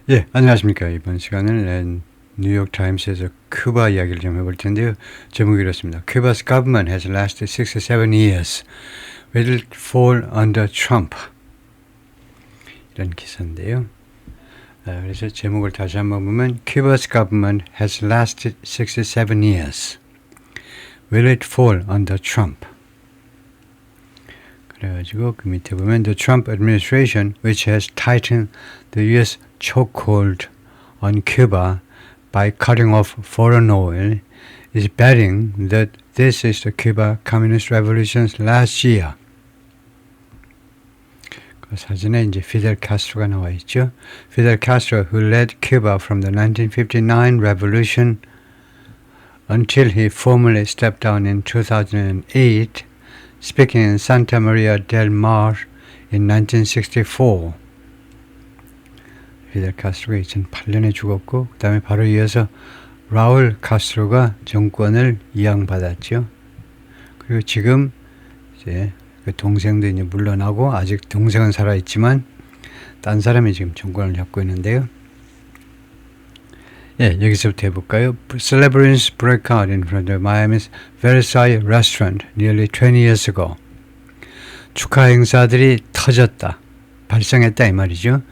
예, 안녕하십니까. 이번 시간은 뉴욕 타임스에서 큐바 이야기를 좀 해볼 텐데요. 제목이 이렇습니다. Cuba's government has lasted 67 years. Will it fall under Trump? 이런 기사인데요. 그래서 제목을 다시 한번 보면 Cuba's government has lasted 67 years. Will it fall under Trump? 그래가지고 그 밑에 보면 The Trump administration, which has tightened the U.S. chokehold on Cuba by cutting off foreign oil, is betting that this is the Cuba Communist Revolution's last year. 그 사진에 이제 피델 카스트로가 나와 있죠. Fidel Castro, who led Cuba from the 1959 revolution until he formally stepped down in 2008, speaking in Santa Maria del Mar in 1964. 피델 카스트로가 2008년에 죽었고 그 다음에 바로 이어서 라울 카스트로가 정권을 이양받았죠. 그리고 지금 이제 그 동생도 이제 물러나고 아직 동생은 살아있지만 딴 사람이 지금 정권을 잡고 있는데요. 예, 여기서부터 해볼까요? Celebrations broke out in front of Miami's Versailles restaurant nearly 20 years ago. 축하 행사들이 터졌다. 발생했다 이 말이죠.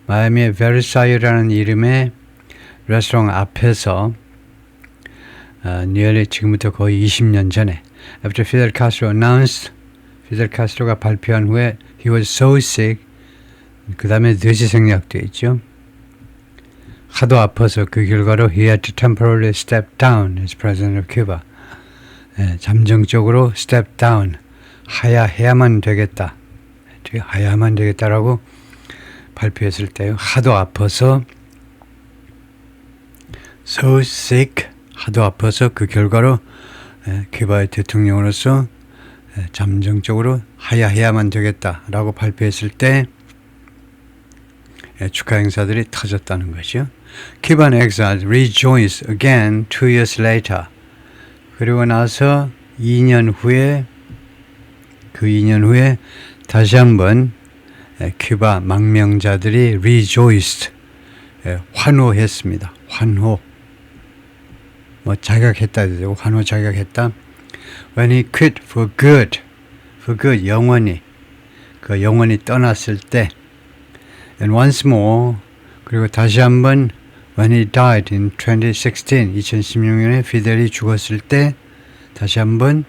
마이애미의 베르사유라는 이름의 레스토랑 앞에서 nearly 지금부터 거의 20년 전에 After Fidel Castro announced, 피델 카스트로가 발표한 후에 He was so sick, 그 다음에 뇌지생략되어 있죠. 하도 아파서 그 결과로 He had to temporarily step down as president of Cuba. 잠정적으로 step down, 하야해야만 되겠다. 하야만 되겠다라고 발표했을 때요. 하도 아파서 so sick, 하도 아파서 그 결과로 큐바의 대통령으로서 잠정적으로 하야해야만 되겠다라고 발표했을 때 축하 행사들이 터졌다는 것이요. Cuban exiles rejoice again 2 years later. 그리고 나서 2년 후에 다시 한번 큐바 망명자들이 rejoiced, 환호했습니다. 환호. 자격했다 되고 환호 자격했다. When he quit for good, 영원히 떠났을 때, and once more, 그리고 다시 한번 when he died in 2016년에 피델이 죽었을 때 다시 한번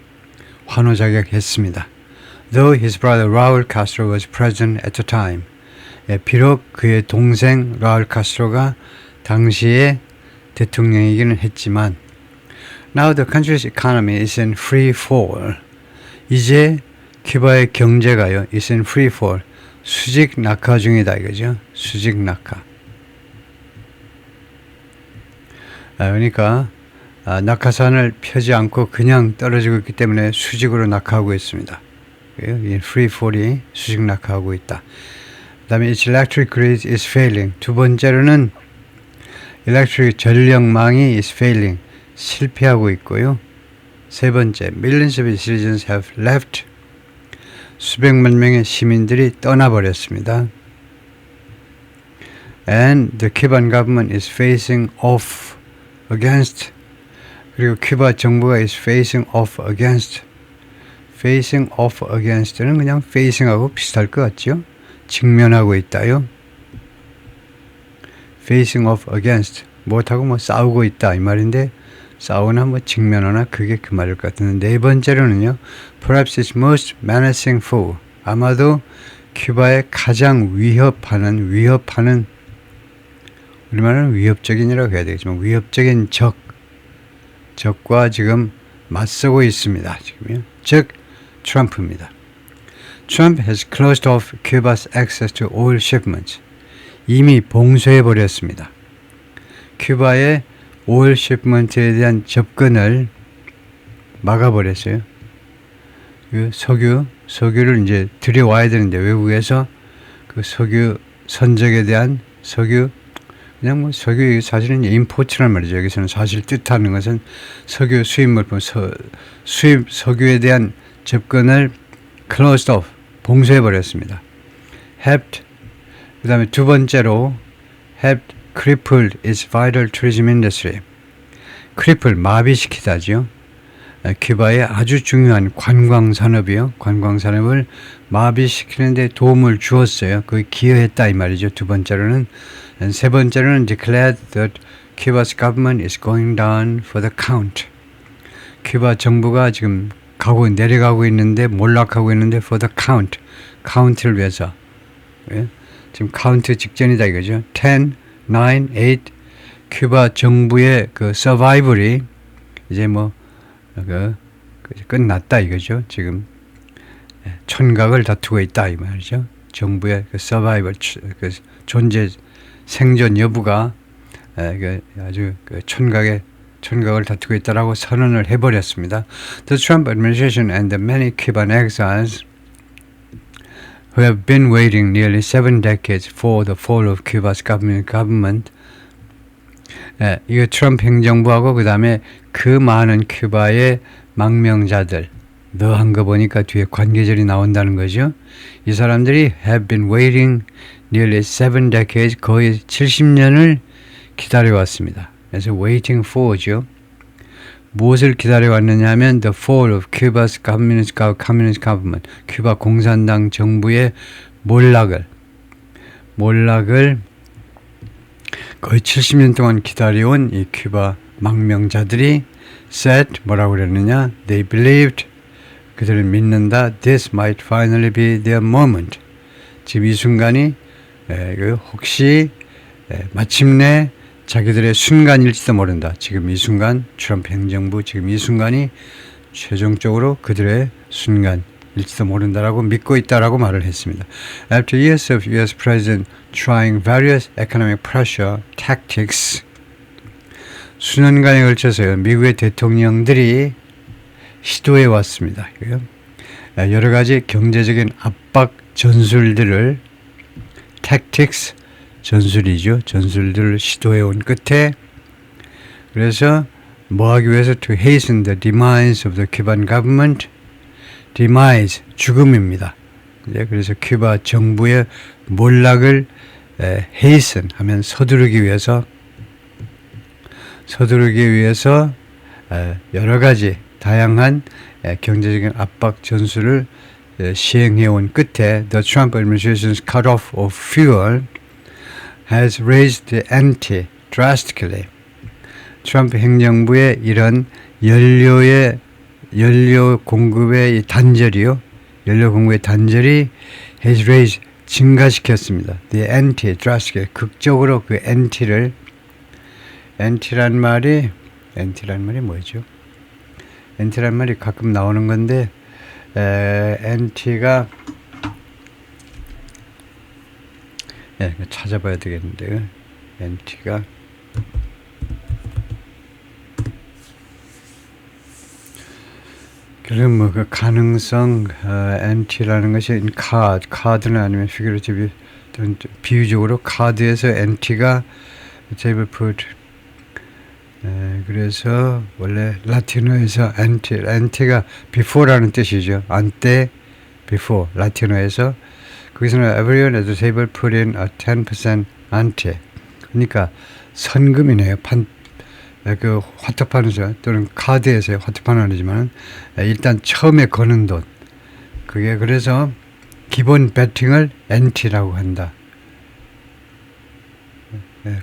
환호 자격했습니다. Though his brother Raul Castro was president at the time. 비록 그의 동생 라울 카스트로가 당시에 대통령이기는 했지만 Now the country's economy is in free fall. 이제 큐바의 경제가요, is in free fall. 수직 낙하 중이다 이거죠. 수직 낙하. 그러니까 낙하산을 펴지 않고 그냥 떨어지고 있기 때문에 수직으로 낙하하고 있습니다. 이 free fall이 수직 낙하하고 있다. 그 다음에 its electric grid is failing. 두 번째로는 electric 전력망이 is failing. 실패하고 있고요. 세 번째, millions of citizens have left. 수백만 명의 시민들이 떠나버렸습니다. And the Cuban government is facing off against. 그리고 큐바 정부가 is facing off against. facing off against는 그냥 facing하고 비슷할 것 같죠? 직면하고 있다요. facing off against. 뭐하고 싸우고 있다 이 말인데 싸우나 직면하나 그게 그 말일 것 같은데 네 번째로는요. Perhaps its most menacing foe. 아마도 큐바의 가장 위협하는 우리말은 위협적인이라고 해야 되겠지만 위협적인 적과 지금 맞서고 있습니다. 지금요. 즉 트럼프입니다. Trump has closed off Cuba's access to oil shipments. 이미 봉쇄해버렸습니다. 큐바의 오일 시프먼트에 대한 접근을 막아버렸어요. 그 석유를 이제 들여와야 되는데 외국에서 그 석유 선적에 대한 석유 사실은 임포트란 말이죠. 여기서는 사실 뜻하는 것은 석유 수입물품, 석유에 대한 접근을 closed off, 봉쇄해버렸습니다. helped, 그 다음에 두 번째로 helped crippled its vital tourism industry. cripple, 마비시키다죠. 큐바의 아주 중요한 관광 산업이요. 관광 산업을 마비시키는 데 도움을 주었어요. 거기 기여했다 이 말이죠. 두 번째로는. 세 번째로는 declared that Cuba's government is going down for the count. 큐바 정부가 지금 내려가고 있는데 몰락하고 있는데 for the count. 카운트를 위해서. 예? 지금 카운트 직전이다 이거죠. 10, 9, 8 큐바 정부의 그 서바이벌이 이제 뭐 끝났다 이거죠. 지금 촌각을 다투고 있다 이 말이죠. 정부의 그 서바이벌 그 존재 생존 여부가 아주 그 촌각을 다투고 있다라고 선언을 해버렸습니다. The Trump administration and the many Cuban exiles who have been waiting nearly 7 decades for the fall of Cuba's government. 이거 트럼프 행정부하고 그 다음에 그 많은 큐바의 망명자들 너 한 거 보니까 뒤에 관계절이 나온다는 거죠. 이 사람들이 have been waiting nearly 7 decades 거의 70년을 기다려왔습니다. 그래서 waiting for죠. 무엇을 기다려왔느냐 하면 the fall of Cuba's communist government 큐바 공산당 정부의 몰락을 거의 70년 동안 기다려온 이 큐바 망명자들이 said 뭐라고 그랬느냐 they believed 그들은 믿는다 this might finally be their moment 지금 이 순간이 혹시 마침내 자기들의 순간일지도 모른다. 지금 이 순간 트럼프 행정부 지금 이 순간이 최종적으로 그들의 순간일지도 모른다라고 믿고 있다라고 말을 했습니다. After years of U.S. President trying various economic pressure tactics 수년간에 걸쳐서 미국의 대통령들이 시도해 왔습니다. 여러 가지 경제적인 압박 전술들을 tactics 전술이죠. 전술들을 시도해 온 끝에 그래서 뭐 하기 위해서 to hasten the demise of the Cuban government demise 죽음입니다. 그래서 큐바 정부의 몰락을 hasten 하면 서두르기 위해서 여러 가지 다양한 경제적인 압박 전술을 시행해 온 끝에 the Trump administration's cut-off of fuel has raised the ante drastically. 트럼프 행정부의 이런 연료 공급의 단절이 has raised 증가시켰습니다. The ante drastically 극적으로 그 anti란 말이 뭐죠? anti란 말이 가끔 나오는 건데 anti가 찾아봐야 되겠는데요. anti가 그럼 뭐 그 가능성 anti라는 것이 카드는 아니면 figurative 비유적으로 카드에서 anti가 table put 그래서 원래 라틴어에서 anti가 before라는 뜻이죠. ante before 라틴어에서 거기서는 everyone at the table put in a 10% ante. 그러니까 선금이네요. 그 화투판에서 또는 카드에서의 화투판은 아니지만 일단 처음에 거는 돈. 그게 그래서 기본 배팅을 ante라고 한다.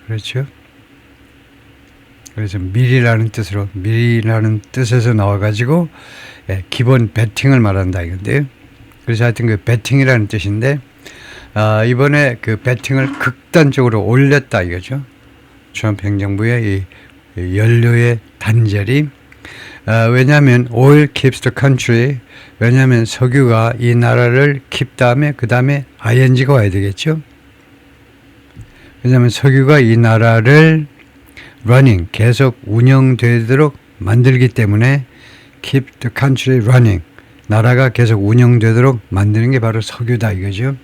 그렇죠. 그래서 미리라는 뜻에서 나와가지고 기본 배팅을 말한다 이건데요. 그래서 하여튼 그 배팅이라는 뜻인데 이번에 그 배팅을 극단적으로 올렸다 이거죠. 트럼프 행정부의 이 연료의 단절이 왜냐하면 oil keeps the country 왜냐하면 석유가 이 나라를 keep 다음에 그 다음에 ing가 와야 되겠죠. 왜냐하면 석유가 이 나라를 running 계속 운영되도록 만들기 때문에 keep the country running 나라가 계속 운영되도록 만드는 게 바로 석유다 이거죠.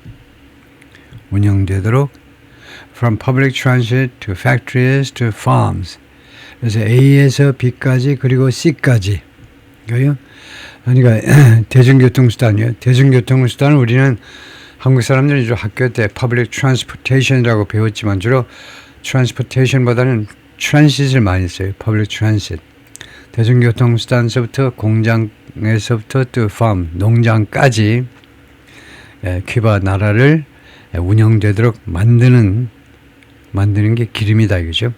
운영되도록 from public transit to factories to farms 그래서 A에서 B까지 그리고 C까지 그러니까 대중교통수단이요. 대중교통수단은 우리는 한국 사람들이 주로 학교 때 public transportation이라고 배웠지만 주로 transportation보다는 transit을 많이 써요. public transit. 대중교통수단서부터 공장에서부터 또 farm, 농장까지 큐바 나라를 운영되도록 만드는 게 기름이다 이거죠.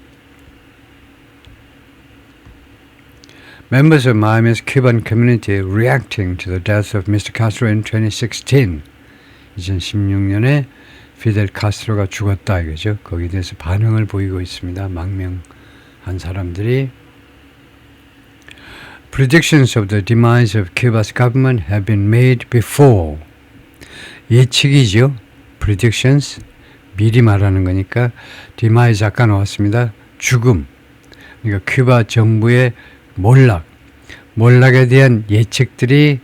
Members of Miami's Cuban community reacting to the death of Mr. Castro in 2016. 2016년에 피델 카스트로가 죽었다 이거죠. 거기에 대해서 반응을 보이고 있습니다. 망명한 사람들이. Predictions of the demise of Cuba's government have been made before. 예측이죠. Predictions, 미리 말하는 거니까. demise 아까 나왔습니다. 죽음. 그러니까 큐바 정부의 몰락에 대한 예측들이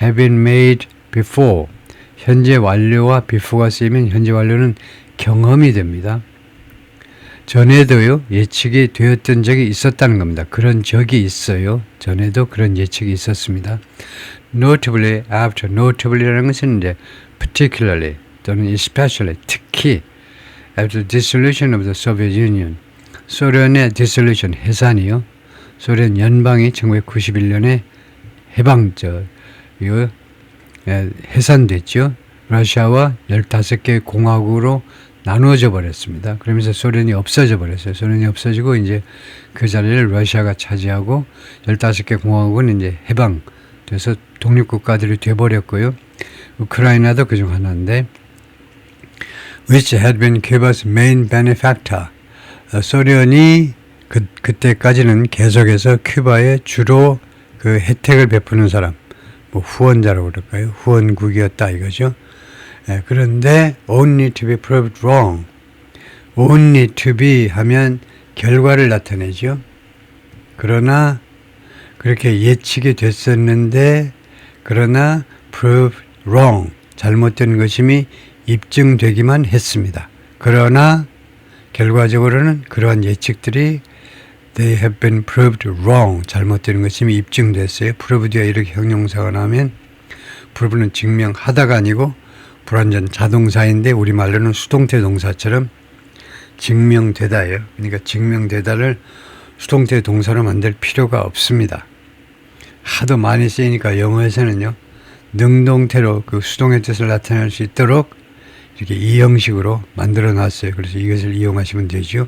have been made before. 현재 완료와 before가 쓰이면 현재 완료는 경험이 됩니다. 전에도요, 예측이 되었던 적이 있었다는 겁니다. 그런 적이 있어요. 전에도 그런 예측이 있었습니다. Notably, after, notably라는 것은 이제 particularly 또는 especially, 특히 after the dissolution of the Soviet Union, 소련의 dissolution, 해산이요. 소련 연방이 1991년에 해산됐죠. 러시아와 15개의 공화국으로 나누어져 버렸습니다. 그러면서 소련이 없어져 버렸어요. 소련이 없어지고 이제 그 자리를 러시아가 차지하고 15개 공화국은 이제 해방돼서 독립국가들이 돼버렸고요. 우크라이나도 그중 하나인데 which had been Cuba's main benefactor. 소련이 그때까지는 계속해서 큐바에 주로 그 혜택을 베푸는 사람, 뭐 후원자라고 그럴까요? 후원국이었다 이거죠. 그런데 only to be proved wrong. only to be 하면 결과를 나타내죠. 그러나 그렇게 예측이 됐었는데 그러나 proved wrong. 잘못된 것임이 입증되기만 했습니다. 그러나 결과적으로는 그러한 예측들이 they have been proved wrong. 잘못된 것임이 입증됐어요. proved가 이렇게 형용사가 나오면 prove는 증명하다가 아니고 불완전 자동사인데 우리말로는 수동태 동사처럼 증명되다예요. 그러니까 증명되다를 수동태 동사로 만들 필요가 없습니다. 하도 많이 쓰이니까 영어에서는요. 능동태로 그 수동의 뜻을 나타낼 수 있도록 이렇게 이 형식으로 만들어 놨어요. 그래서 이것을 이용하시면 되죠.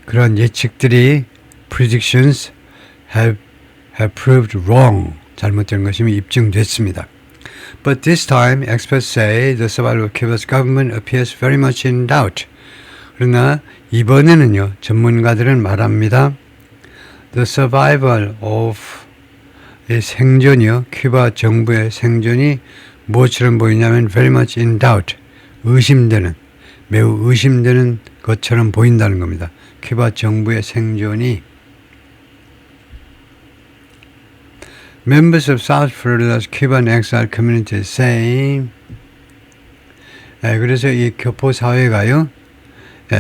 그런 예측들이 predictions have proved wrong. 잘못된 것임이 입증됐습니다. But this time, experts say the survival of Cuba's government appears very much in doubt. 그러나 이번에는요, 전문가들은 말합니다. The survival of 이 생존이요, 큐바 정부의 생존이 무엇처럼 보이냐면 very much in doubt. 의심되는, 매우 의심되는 것처럼 보인다는 겁니다. 큐바 정부의 생존이 Members of South Florida's Cuban exile community say 그래서 이 교포 사회가요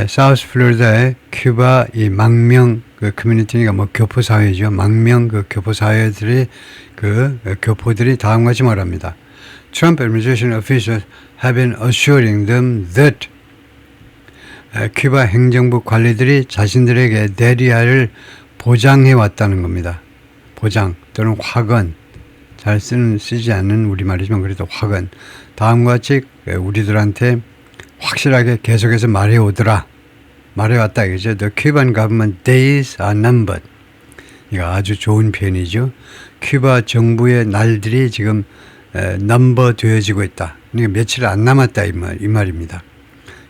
사우스 플로리다의 큐바 이 망명 그 커뮤니티니까 뭐 교포 사회죠. 망명 그 교포 사회들이 그 교포들이 다음과 같이 말합니다. Trump administration officials have been assuring them that 큐바 행정부 관리들이 자신들에게 대리아를 보장해 왔다는 겁니다. 보장 또는 확언, 잘 쓰지 않는 우리말이지만 그래도 확언. 다음과 같이 우리들한테 확실하게 계속해서 말해오더라. 말해왔다 이거죠. The Cuban government days are numbered. 이거 아주 좋은 표현이죠. 큐바 정부의 날들이 지금 넘버 되어지고 있다. 그러니까 며칠 안 남았다 이 말입니다.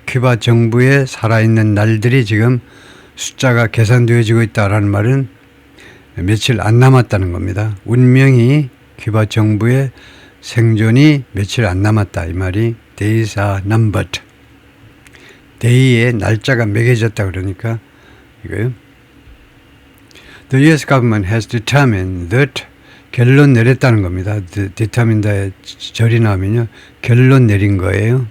큐바 정부의 살아있는 날들이 지금 숫자가 계산되어지고 있다라는 말은 며칠 안 남았다는 겁니다. 운명이 큐바 정부의 생존이 며칠 안 남았다. 이 말이 days are numbered. day의 날짜가 매겨졌다 그러니까 이거요. The U.S. government has determined that 결론 내렸다는 겁니다. determine다에 절이 나오면요. 결론 내린 거예요.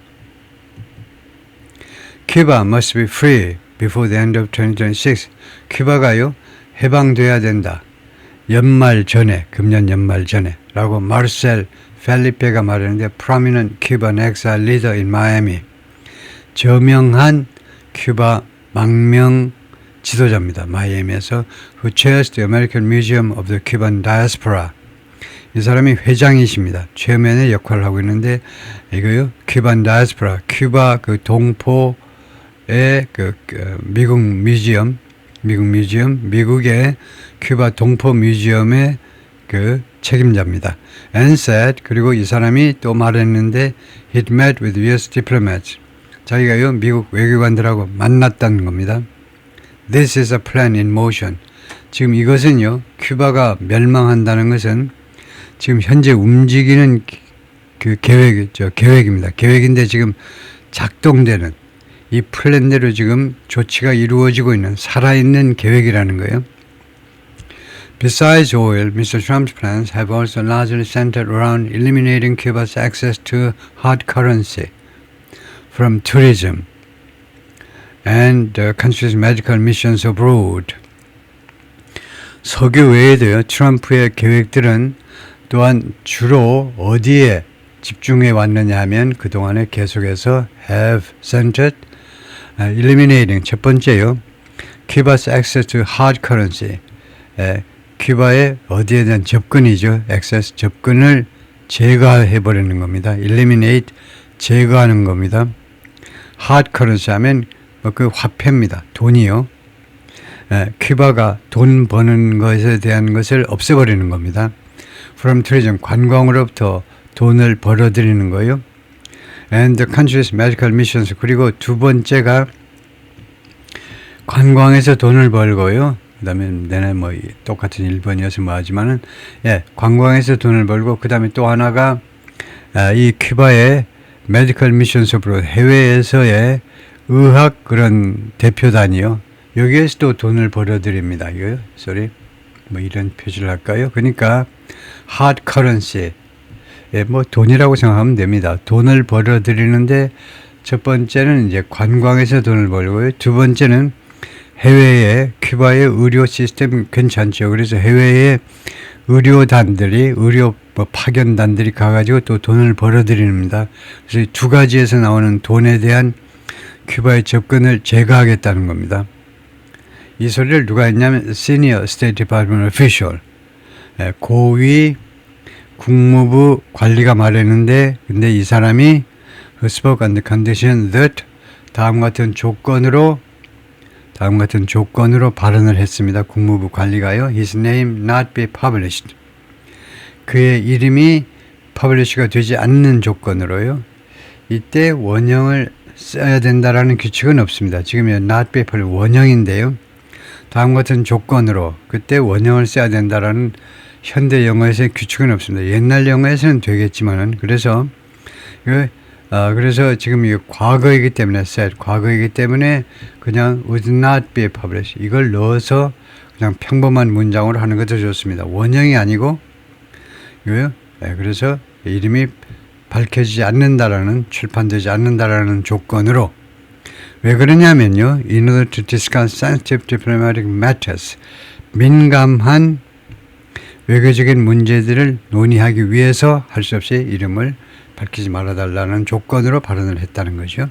Cuba must be free before the end of 2026. 큐바가요. 해방돼야 된다. 연말 전에, 금년 연말 전에 라고 마르셀 펠리페가 말하는데 prominent Cuban exile leader in Miami. 저명한 큐바 망명 지도자입니다. 마이애미에서 who chairs the American Museum of the Cuban Diaspora. 이 사람이 회장이십니다. 최면의 역할을 하고 있는데 이거요. 큐반 다이아스포라, 큐바 그 동포의 미국 뮤지엄, 미국의 큐바 동포 뮤지엄의 그 책임자입니다. And said, 그리고 이 사람이 또 말했는데 he'd met with US diplomats. 자기가요 미국 외교관들하고 만났다는 겁니다. This is a plan in motion. 지금 이것은요 큐바가 멸망한다는 것은 지금 현재 움직이는 그 계획입니다. 계획인데 지금 작동되는 이 플랜대로 지금 조치가 이루어지고 있는 살아있는 계획이라는 거예요. Besides oil, Mr. Trump's plans have also largely centered around eliminating Cuba's access to hard currency from tourism and the country's medical missions abroad. 석유 외에도요, 트럼프의 계획들은 또한 주로 어디에 집중해 왔느냐 하면 그동안에 계속해서 have centered, eliminating 첫 번째요. Cuba's access to hard currency. 큐바의 어디에 대한 접근이죠. access, 접근을 제거해 버리는 겁니다. eliminate, 제거하는 겁니다. hard currency 하면 그 화폐입니다. 돈이요. 큐바가 돈 버는 것에 대한 것을 없애버리는 겁니다. From tourism, 관광으로부터 돈을 벌어들이는 거예요. And the country's medical missions. 그리고 두 번째가 관광에서 돈을 벌고요. 그 다음에 내내 뭐 똑같은 일본이어서 뭐 하지만은 관광에서 돈을 벌고 그 다음에 또 하나가 이 큐바의 medical missions으로 해외에서의 의학 그런 대표단이요. 여기에서도 돈을 벌어들입니다. 이거요. 뭐 이런 표시를 할까요? 그러니까 hard currency, 뭐 돈이라고 생각하면 됩니다. 돈을 벌어들이는데 첫 번째는 이제 관광에서 돈을 벌고요. 두 번째는 해외에 큐바의 의료 시스템 괜찮죠. 그래서 해외에 의료단들이 의료 파견단들이 가가지고 또 돈을 벌어들입니다. 그래서 두 가지에서 나오는 돈에 대한 큐바의 접근을 제거하겠다는 겁니다. 이 소리를 누가 했냐면 Senior State Department Official, 고위 국무부 관리가 말했는데 근데 이 사람이 spoke on the condition that 다음 같은 조건으로 발언을 했습니다. 국무부 관리가요. His name not be published. 그의 이름이 퍼블리시가 되지 않는 조건으로요. 이때 원형을 써야 된다라는 규칙은 없습니다. 지금 not be published 원형인데요. 다음 같은 조건으로 그때 원형을 써야 된다라는 현대 영어에서의 규칙은 없습니다. 옛날 영어에서는 되겠지만은 그래서 지금 이게 과거이기 때문에 said 과거이기 때문에 그냥 would not be published 이걸 넣어서 그냥 평범한 문장으로 하는 것도 좋습니다. 원형이 아니고 이거요. 그래서 이름이 밝혀지지 않는다라는 출판되지 않는다라는 조건으로 왜 그러냐면요. In order to discuss sensitive diplomatic matters, 민감한 외교적인 문제들을 논의하기 위해서 할 수 없이 이름을 밝히지 말아달라는 조건으로 발언을 했다는 거죠.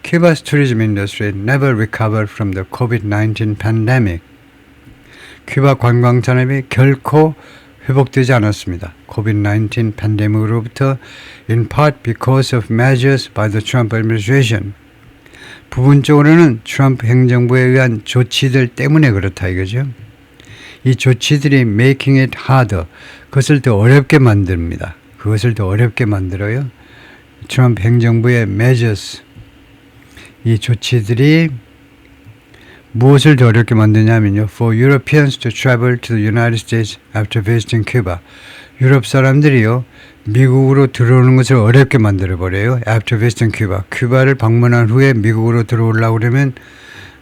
Cuba's tourism industry never recovered from the COVID-19 pandemic. 큐바 관광 산업이 결코 회복되지 않았습니다. COVID-19 팬데믹으로부터 in part because of measures by the Trump administration. 부분적으로는 트럼프 행정부에 의한 조치들 때문에 그렇다 이거죠. 이 조치들이 making it harder, 그것을 더 어렵게 만듭니다. 그것을 더 어렵게 만들어요. 트럼프 행정부의 measures, 이 조치들이 무엇을 더 어렵게 만드냐면요. For Europeans to travel to the United States after visiting Cuba. 유럽 사람들이요. 미국으로 들어오는 것을 어렵게 만들어버려요. After visiting Cuba. 큐바를 방문한 후에 미국으로 들어오려고 그러면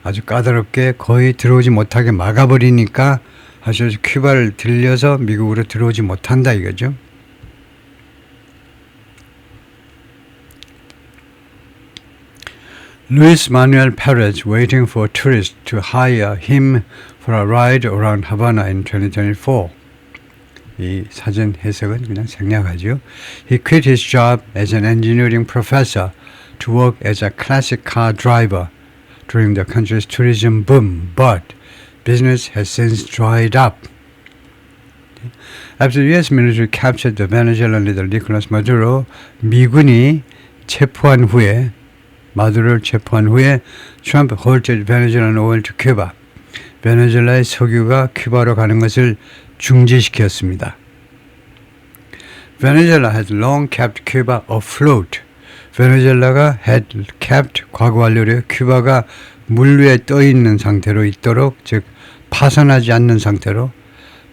아주 까다롭게 거의 들어오지 못하게 막아버리니까 사실 큐바를 들려서 미국으로 들어오지 못한다 이거죠. Luis Manuel Perez waiting for tourists to hire him for a ride around Havana in 2024. 이 사전 해석은 그냥 생략하죠. He quit his job as an engineering professor to work as a classic car driver during the country's tourism boom, but business has since dried up. After the U.S. military captured the Venezuelan leader Nicolas Maduro, 미군이 체포한 후에 마두로를 체포한 후에 Trump halted Venezuelan oil to Cuba. 베네수엘라의 석유가 큐바로 가는 것을 중지시켰습니다. Venezuela had long kept Cuba afloat. 베네수엘라가 had kept 과거 완료로 큐바가 물 위에 떠 있는 상태로 있도록, 즉 파산하지 않는 상태로,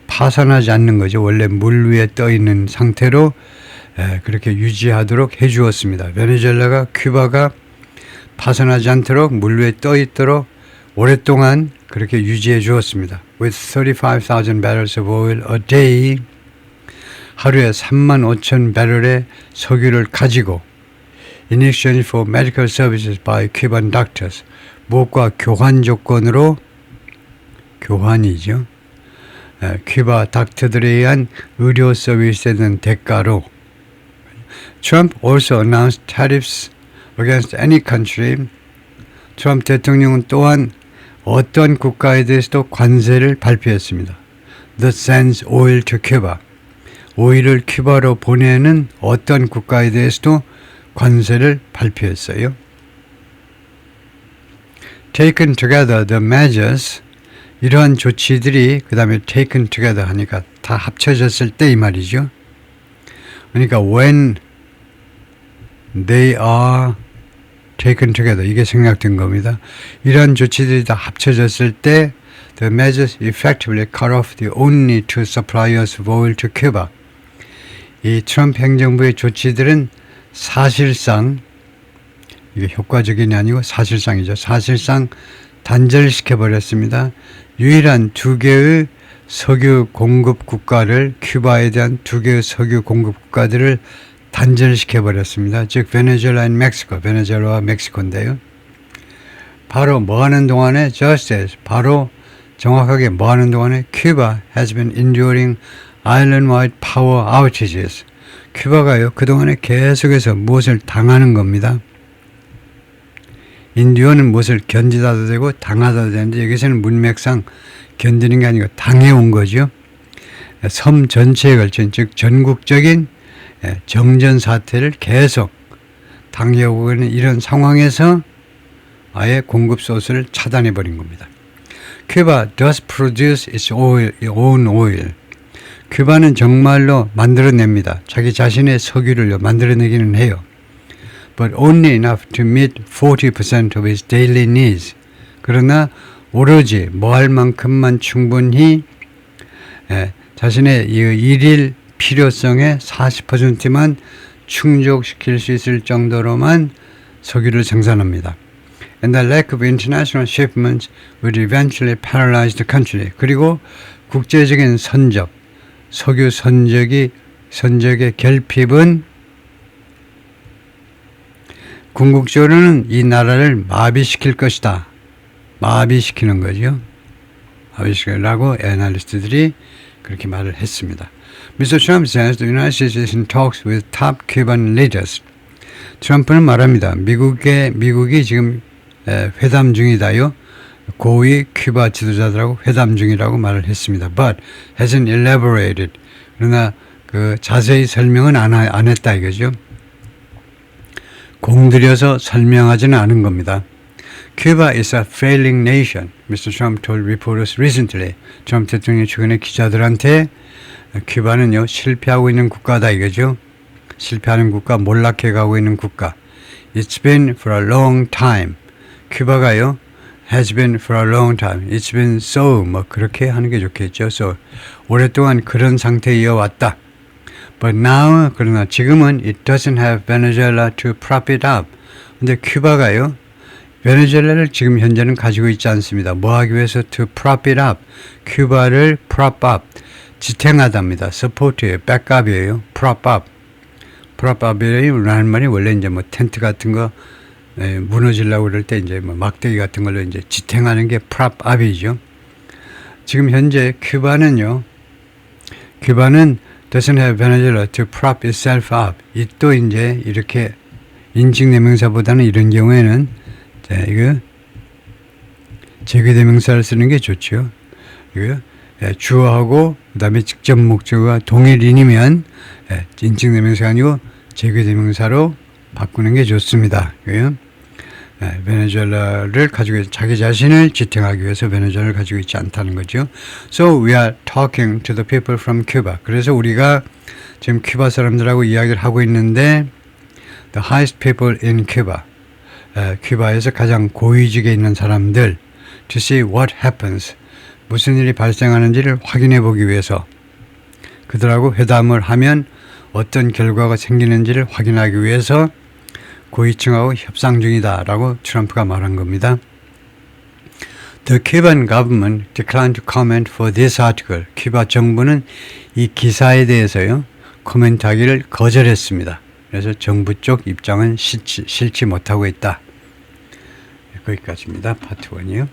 파산하지 않는 거죠. 원래 물 위에 떠 있는 상태로 그렇게 유지하도록 해주었습니다. 베네수엘라가 큐바가 파산하지 않도록 물 위에 떠 있도록 오랫동안 그렇게 유지해 주었습니다. With 35,000 barrels of oil a day, 하루에 35,000 배럴의 석유를 가지고 in exchange for medical services by Cuban doctors, 무엇과 교환 조건으로, 교환이죠. 큐바 닥터들에 의한 의료 서비스에 대한 대가로 Trump also announced tariffs against any country. 트럼프 대통령은 또한 어떤 국가에 대해서도 관세를 발표했습니다. That sends oil to Cuba. 오일을 큐바로 보내는 어떤 국가에 대해서도 관세를 발표했어요. Taken together, the measures, 이러한 조치들이 그 다음에 taken together 하니까 다 합쳐졌을 때 이 말이죠. 그러니까 when they are taken together, 이게 생략된 겁니다. 이러한 조치들이 다 합쳐졌을 때 the measures effectively cut off the only two suppliers of oil to Cuba. 이 트럼프 행정부의 조치들은 사실상, 이게 효과적이 아니고 사실상이죠. 사실상 단절시켜버렸습니다. 유일한 두 개의 석유 공급 국가를, 큐바에 대한 두 개의 석유 공급 국가들을 단절시켜버렸습니다. 즉 베네수엘라인 멕시코, 베네수엘라와 멕시코인데요. 바로 뭐하는 동안에, just as, 바로 정확하게 뭐하는 동안에 Cuba has been enduring island-wide power outages. 큐바가요, 그동안에 계속해서 무엇을 당하는 겁니다. 인디오는 무엇을 견디다도 되고 당하다도 되는데 여기서는 문맥상 견디는 게 아니고 당해온 거죠. 섬 전체에 걸친, 즉 전국적인 정전 사태를 계속 당해오고 있는 이런 상황에서 아예 공급 소스를 차단해버린 겁니다. Cuba does produce its own oil. 큐바는 정말로 만들어냅니다. 자기 자신의 석유를 만들어내기는 해요. But only enough to meet 40% of its daily needs. 그러나 오로지 뭐할 만큼만 충분히 자신의 일일 필요성의 40%만 충족시킬 수 있을 정도로만 석유를 생산합니다. And the lack of international shipments would eventually paralyze the country. 그리고 국제적인 선적, 석유 선적의 결핍은 궁극적으로는 이 나라를 마비시킬 것이다. 마비시키는 거죠. 마비시키라고 애널리스트들이 그렇게 말을 했습니다. Mr. Trump says the United States is in talks with top Cuban leaders. 트럼프는 말합니다. 미국이 지금 회담 중이다요. 고위 큐바 지도자들하고 회담 중이라고 말을 했습니다. But hasn't elaborated. 그러나 그 자세히 설명은 안 했다 이거죠. 공들여서 설명하지는 않은 겁니다. Cuba is a failing nation, Mr. Trump told reporters recently. 트럼프 대통령이 최근에 기자들한테 큐바는요 실패하고 있는 국가다 이거죠. 실패하는 국가, 몰락해가고 있는 국가. It's been for a long time. 큐바가요 has been for a long time. It's been so, 뭐 그렇게 하는 게 좋겠죠. So 오랫동안 그런 상태에 이어왔다. But now, 그러나 지금은 it doesn't have Venezuela to prop it up. 근데 큐바가요, 베네수엘라를 지금 현재는 가지고 있지 않습니다. 뭐 하기 위해서 to prop it up. 큐바를 prop up. 지탱하답니다. support이에요. backup이에요. prop up. prop up이라는 말이 원래 이제 뭐 텐트 같은 거 무너지려고 그럴 때 이제 뭐 막대기 같은 걸로 이제 지탱하는 게 prop up이죠. 지금 현재 큐바는 doesn't have Venezuela to prop itself up. 이 또 이제 이렇게 인칭 대명사보다는 이런 경우에는 자, 이거 제거대명사를 쓰는 게 좋죠. 그리고 주어하고 그다음에 직접 목적어가 동일인이면 인칭대명사가 아니고 제거대명사로 바꾸는 게 좋습니다. 베네수엘라를 가지고 자기 자신을 지탱하기 위해서 베네수엘라를 가지고 있지 않다는 거죠. So we are talking to the people from Cuba. 그래서 우리가 지금 큐바 사람들하고 이야기를 하고 있는데 the highest people in Cuba. 큐바에서 가장 고위직에 있는 사람들 to see what happens. 무슨 일이 발생하는지를 확인해 보기 위해서 그들하고 회담을 하면 어떤 결과가 생기는지를 확인하기 위해서 고위층하고 협상 중이다라고 트럼프가 말한 겁니다. The Cuban government declined to comment for this article. 큐바 정부는 이 기사에 대해서요 코멘트하기를 거절했습니다. 그래서 정부 쪽 입장은 싫지 못하고 있다. 거기까지입니다. 파트 1이요.